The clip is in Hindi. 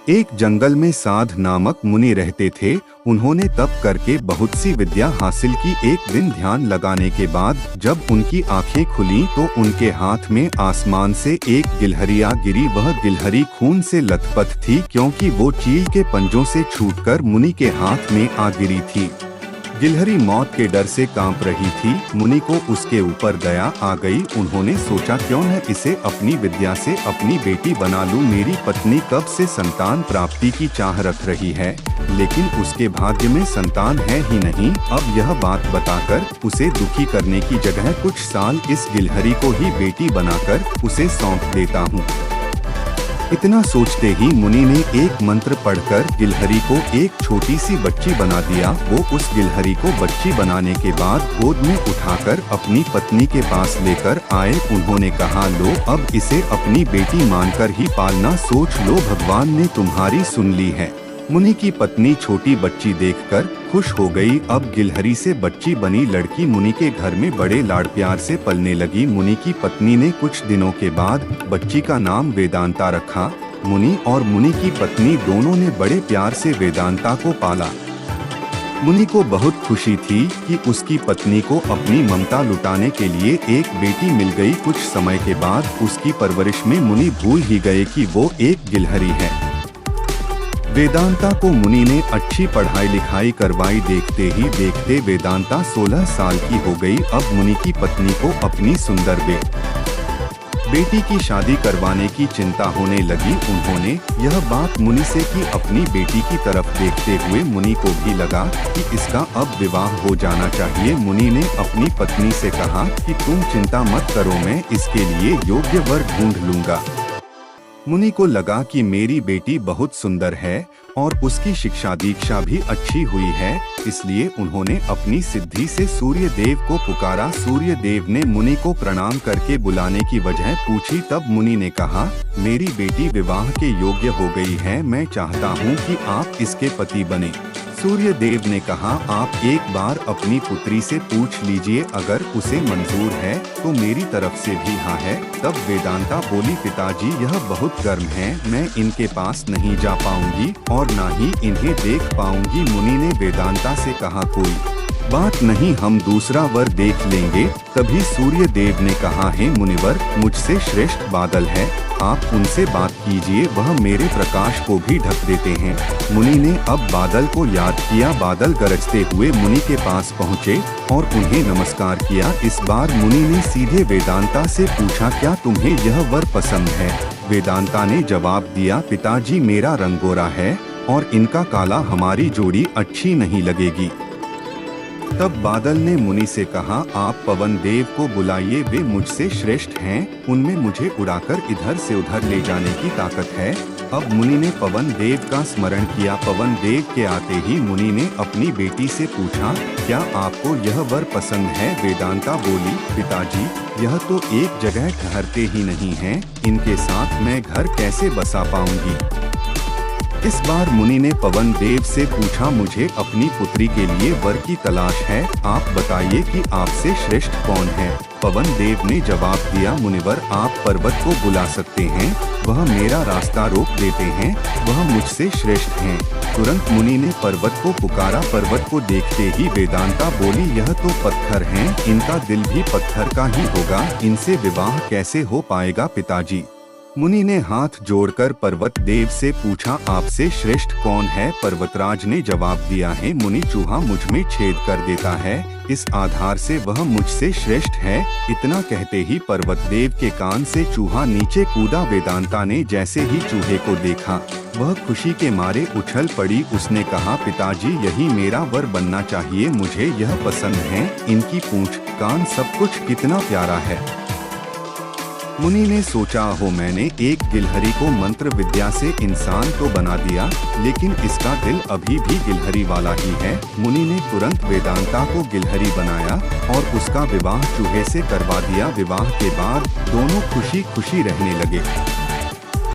एक जंगल में साध नामक मुनि रहते थे। उन्होंने तप करके बहुत सी विद्या हासिल की। एक दिन ध्यान लगाने के बाद जब उनकी आंखें खुली तो उनके हाथ में आसमान से एक गिलहरियां गिरी। वह गिलहरी खून से लथपथ थी क्योंकि वो चील के पंजों से छूटकर मुनि के हाथ में आ गिरी थी। गिलहरी मौत के डर से कांप रही थी। मुनि को उसके ऊपर दया आ गई। उन्होंने सोचा क्यों न इसे अपनी विद्या से अपनी बेटी बना लूं। मेरी पत्नी कब से संतान प्राप्ति की चाह रख रही है, लेकिन उसके भाग्य में संतान है ही नहीं। अब यह बात बताकर उसे दुखी करने की जगह कुछ साल इस गिलहरी को ही बेटी बनाकर उसे सौंप देता हूँ। इतना सोचते ही मुनि ने एक मंत्र पढ़कर गिलहरी को एक छोटी सी बच्ची बना दिया। वो उस गिलहरी को बच्ची बनाने के बाद गोद में उठाकर अपनी पत्नी के पास लेकर आए। उन्होंने कहा, लो अब इसे अपनी बेटी मानकर ही पालना। सोच लो, भगवान ने तुम्हारी सुन ली है। मुनि की पत्नी छोटी बच्ची देखकर खुश हो गई। अब गिलहरी से बच्ची बनी लड़की मुनि के घर में बड़े लाड़ प्यार से पलने लगी। मुनि की पत्नी ने कुछ दिनों के बाद बच्ची का नाम वेदांता रखा। मुनि और मुनि की पत्नी दोनों ने बड़े प्यार से वेदांता को पाला। मुनि को बहुत खुशी थी कि उसकी पत्नी को अपनी ममता लुटाने के लिए एक बेटी मिल गई। कुछ समय के बाद उसकी परवरिश में मुनि भूल ही गए कि वो एक गिलहरी है। वेदांता को मुनि ने अच्छी पढ़ाई लिखाई करवाई। देखते ही देखते वेदांता 16 साल की हो गई। अब मुनि की पत्नी को अपनी सुंदर बेटी की शादी करवाने की चिंता होने लगी। उन्होंने यह बात मुनि से की। अपनी बेटी की तरफ देखते हुए मुनि को भी लगा कि इसका अब विवाह हो जाना चाहिए। मुनि ने अपनी पत्नी से कहा कि तुम चिंता मत करो, मैं इसके लिए योग्य वर ढूंढ लूंगा। मुनि को लगा कि मेरी बेटी बहुत सुंदर है और उसकी शिक्षा दीक्षा भी अच्छी हुई है, इसलिए उन्होंने अपनी सिद्धि से सूर्य देव को पुकारा। सूर्य देव ने मुनि को प्रणाम करके बुलाने की वजह पूछी। तब मुनि ने कहा, मेरी बेटी विवाह के योग्य हो गई है, मैं चाहता हूँ कि आप इसके पति बने। सूर्य देव ने कहा, आप एक बार अपनी पुत्री से पूछ लीजिए, अगर उसे मंजूर है तो मेरी तरफ से भी हाँ है। तब वेदांता बोली, पिताजी यह बहुत गर्म है, मैं इनके पास नहीं जा पाऊंगी और ना ही इन्हें देख पाऊंगी। मुनि ने वेदांता से कहा, कोई बात नहीं, हम दूसरा वर देख लेंगे। तभी सूर्य देव ने कहा, हे मुनिवर, मुझसे श्रेष्ठ बादल है, आप उनसे बात कीजिए, वह मेरे प्रकाश को भी ढक देते हैं। मुनि ने अब बादल को याद किया। बादल गरजते हुए मुनि के पास पहुँचे और उन्हें नमस्कार किया। इस बार मुनि ने सीधे वेदांता से पूछा, क्या तुम्हें यह वर पसंद है? वेदांता ने जवाब दिया, पिताजी मेरा रंग गोरा है और इनका काला हमारी जोड़ी अच्छी नहीं लगेगी। तब बादल ने मुनि से कहा, आप पवन देव को बुलाइए, वे मुझसे श्रेष्ठ हैं, उनमें मुझे उड़ाकर इधर से उधर ले जाने की ताकत है। अब मुनि ने पवन देव का स्मरण किया। पवन देव के आते ही मुनि ने अपनी बेटी से पूछा, क्या आपको यह वर पसंद है? वेदांता बोली, पिताजी यह तो एक जगह ठहरते ही नहीं हैं, इनके साथ मैं घर कैसे बसा पाऊंगी? इस बार मुनि ने पवन देव से पूछा, मुझे अपनी पुत्री के लिए वर की तलाश है, आप बताइए कि आपसे श्रेष्ठ कौन है? पवन देव ने जवाब दिया, मुनिवर आप पर्वत को बुला सकते हैं, वह मेरा रास्ता रोक देते हैं, वह मुझसे श्रेष्ठ हैं। तुरंत मुनि ने पर्वत को पुकारा। पर्वत को देखते ही वेदांता बोली, यह तो पत्थर हैं, इनका दिल भी पत्थर का ही होगा, इनसे विवाह कैसे हो पाएगा पिताजी? मुनि ने हाथ जोड़कर पर्वत देव से पूछा, आपसे श्रेष्ठ कौन है? पर्वतराज ने जवाब दिया है, मुनि चूहा मुझ में छेद कर देता है, इस आधार से वह मुझसे श्रेष्ठ है। इतना कहते ही पर्वत देव के कान से चूहा नीचे कूदा। वेदांता ने जैसे ही चूहे को देखा वह खुशी के मारे उछल पड़ी। उसने कहा, पिताजी यही मेरा वर बनना चाहिए, मुझे यह पसंद है, इनकी पूंछ कान सब कुछ कितना प्यारा है। मुनि ने सोचा, हो मैंने एक गिलहरी को मंत्र विद्या से इंसान तो बना दिया, लेकिन इसका दिल अभी भी गिलहरी वाला ही है। मुनि ने तुरंत वेदांता को गिलहरी बनाया और उसका विवाह चूहे से करवा दिया। विवाह के बाद दोनों खुशी खुशी रहने लगे।